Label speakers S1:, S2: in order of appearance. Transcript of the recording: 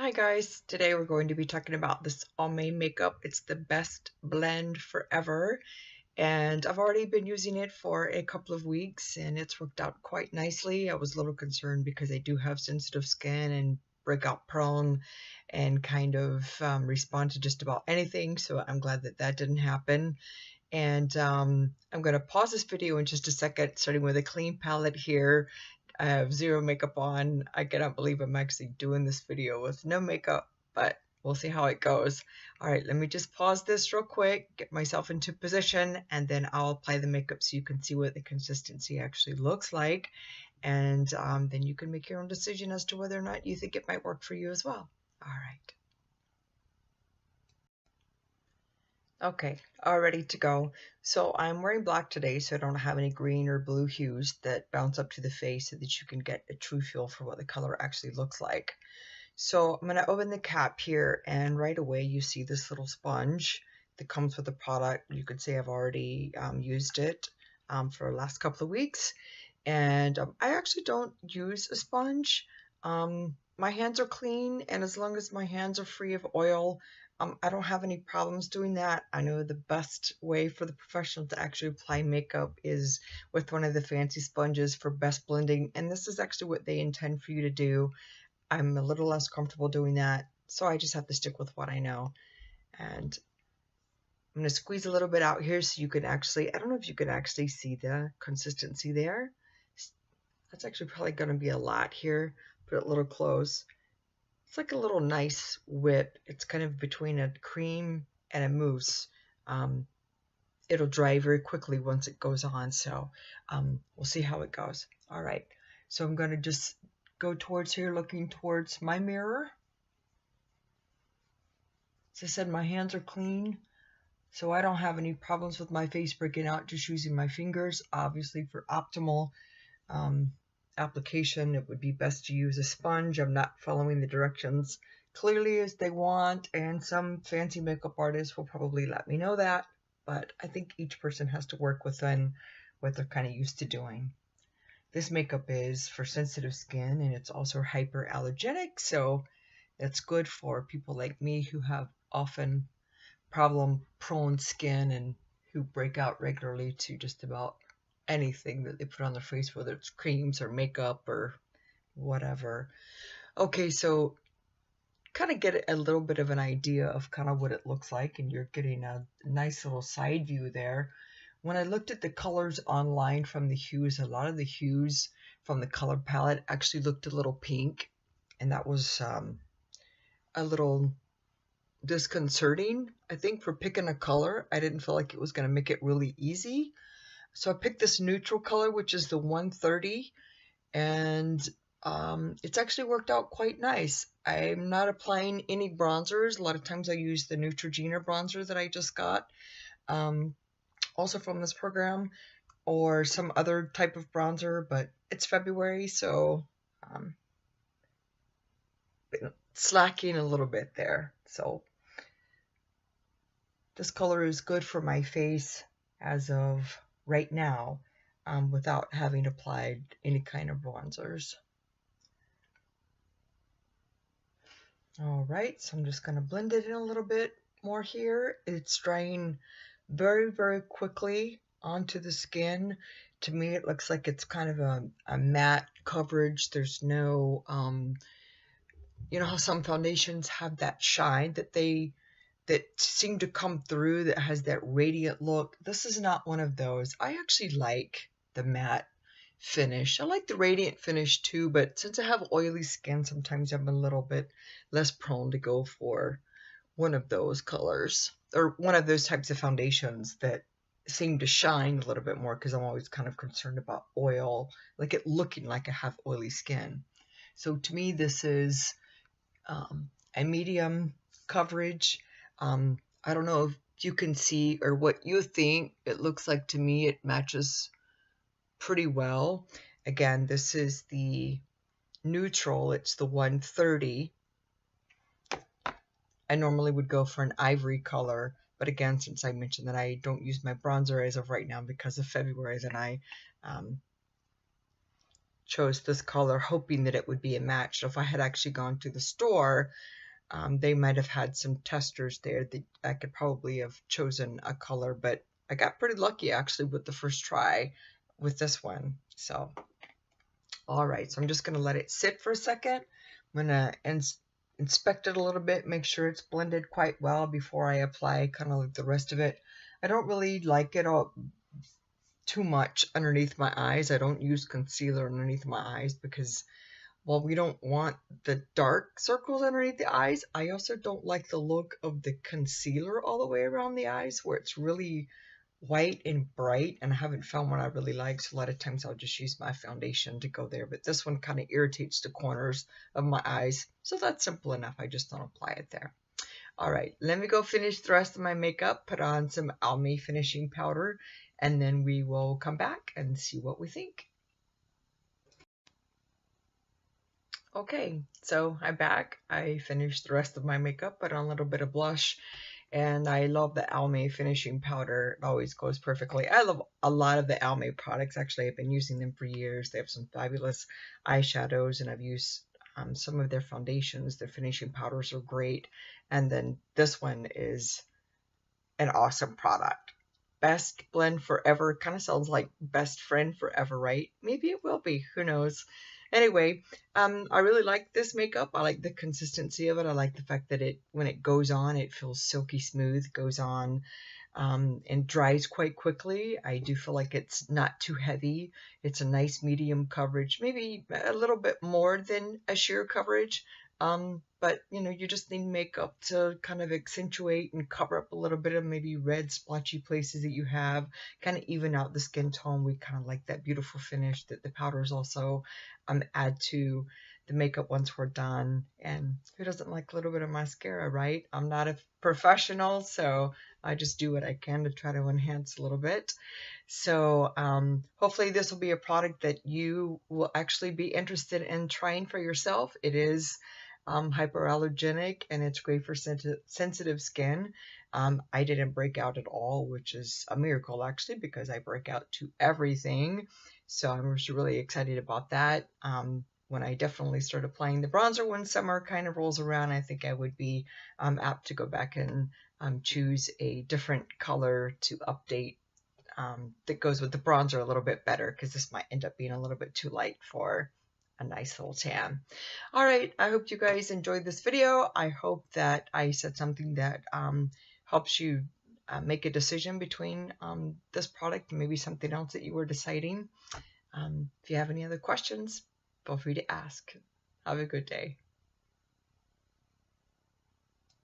S1: Hi guys, today we're going to be talking about this Almay makeup. It's the best blend forever, and I've already been using it for a couple of weeks and it's worked out quite nicely. I was a little concerned because I do have sensitive skin and breakout prone and kind of respond to just about anything, so I'm glad that that didn't happen. And I'm going to pause this video in just a second, starting with a clean palette here. I have zero makeup on. I cannot believe I'm actually doing this video with no makeup, but we'll see how it goes. All right, let me just pause this real quick, get myself into position, and then I'll apply the makeup so you can see what the consistency actually looks like. And then you can make your own decision as to whether or not you think it might work for you as well. All right. Okay, all ready to go. So I'm wearing black today, so I don't have any green or blue hues that bounce up to the face so that you can get a true feel for what the color actually looks like. So I'm going to open the cap here, and right away you see this little sponge that comes with the product. You could say I've already used it for the last couple of weeks, and I actually don't use a sponge. My hands are clean, and as long as my hands are free of oil, I don't have any problems doing that. I know the best way for the professional to actually apply makeup is with one of the fancy sponges for best blending, and this is actually what they intend for you to do. I'm a little less comfortable doing that, so I just have to stick with what I know. And I'm going to squeeze a little bit out here so you can actually, I don't know if you can actually see the consistency there. That's actually probably going to be a lot here. Put it a little close. It's like a little nice whip. It's kind of between a cream and a mousse. It'll dry very quickly once it goes on, so we'll see how it goes. All right, so I'm going to just go towards here, looking towards my mirror. As I said, my hands are clean, so I don't have any problems with my face breaking out, just using my fingers. Obviously, for optimal application, it would be best to use a sponge. I'm not following the directions clearly as they want, and some fancy makeup artists will probably let me know that, but I think each person has to work within what they're kind of used to doing. This makeup is for sensitive skin, and it's also hyperallergenic, so that's good for people like me who have often problem-prone skin and who break out regularly to just about anything that they put on their face, whether it's creams or makeup or whatever. Okay, so kind of get a little bit of an idea of kind of what it looks like, and you're getting a nice little side view there. When I looked at the colors online from the hues, a lot of the hues from the color palette actually looked a little pink, and that was a little disconcerting. I think for picking a color, I didn't feel like it was going to make it really easy. So I picked this neutral color, which is the 130, and it's actually worked out quite nice. I'm not applying any bronzers. A lot of times I use the Neutrogena bronzer that I just got, also from this program, or some other type of bronzer, but it's February, so slacking a little bit there. So this color is good for my face as of right now, without having applied any kind of bronzers. All right, so I'm just going to blend it in a little bit more here. It's drying very, very quickly onto the skin. To me, it looks like it's kind of a matte coverage. There's no, you know how some foundations have that shine that seem to come through, that has that radiant look. This is not one of those. I actually like the matte finish. I like the radiant finish too, but since I have oily skin, sometimes I'm a little bit less prone to go for one of those colors or one of those types of foundations that seem to shine a little bit more, because I'm always kind of concerned about oil, like it looking like I have oily skin. So to me, this is a medium coverage. I don't know if you can see or what you think. It looks like to me it matches pretty well. Again, this is the neutral. It's the 130. I normally would go for an ivory color, but again, since I mentioned that I don't use my bronzer as of right now because of February, then I chose this color hoping that it would be a match. So if I had actually gone to the store, they might have had some testers there that I could probably have chosen a color, but I got pretty lucky actually with the first try with this one. So, all right, so I'm just gonna let it sit for a second. I'm gonna inspect it a little bit, make sure it's blended quite well before I apply kind of like the rest of it. I don't really like it all too much underneath my eyes. I don't use concealer underneath my eyes because, well, we don't want the dark circles underneath the eyes. I also don't like the look of the concealer all the way around the eyes where it's really white and bright, and I haven't found one I really like, so a lot of times I'll just use my foundation to go there, but this one kind of irritates the corners of my eyes, so that's simple enough. I just don't apply it there. All right, let me go finish the rest of my makeup, put on some Almay finishing powder, and then we will come back and see what we think. Okay, so I'm back. I finished the rest of my makeup, put on a little bit of blush, and I love the Almay finishing powder. It always goes perfectly. I love a lot of the Almay products. Actually, I've been using them for years. They have some fabulous eyeshadows, and I've used some of their foundations. Their finishing powders are great. And then this one is an awesome product. Best blend forever. Kind of sounds like best friend forever, right? Maybe it will be. Who knows? Anyway, I really like this makeup. I like the consistency of it. I like the fact that when it goes on, it feels silky smooth, goes on and dries quite quickly. I do feel like it's not too heavy. It's a nice medium coverage, maybe a little bit more than a sheer coverage. But you know, you just need makeup to kind of accentuate and cover up a little bit of maybe red splotchy places that you have, kind of even out the skin tone. We kind of like that beautiful finish that the powders also add to the makeup once we're done. And who doesn't like a little bit of mascara, right? I'm not a professional, so I just do what I can to try to enhance a little bit. So hopefully this will be a product that you will actually be interested in trying for yourself. It is hypoallergenic, and it's great for sensitive skin. I didn't break out at all, which is a miracle actually, because I break out to everything. So I'm really excited about that. When I definitely start applying the bronzer when summer kind of rolls around, I think I would be apt to go back and choose a different color to update that goes with the bronzer a little bit better, because this might end up being a little bit too light for a nice little tan. All right, I hope you guys enjoyed this video. I hope that I said something that helps you make a decision between this product and maybe something else that you were deciding. If you have any other questions, feel free to ask. Have a good day.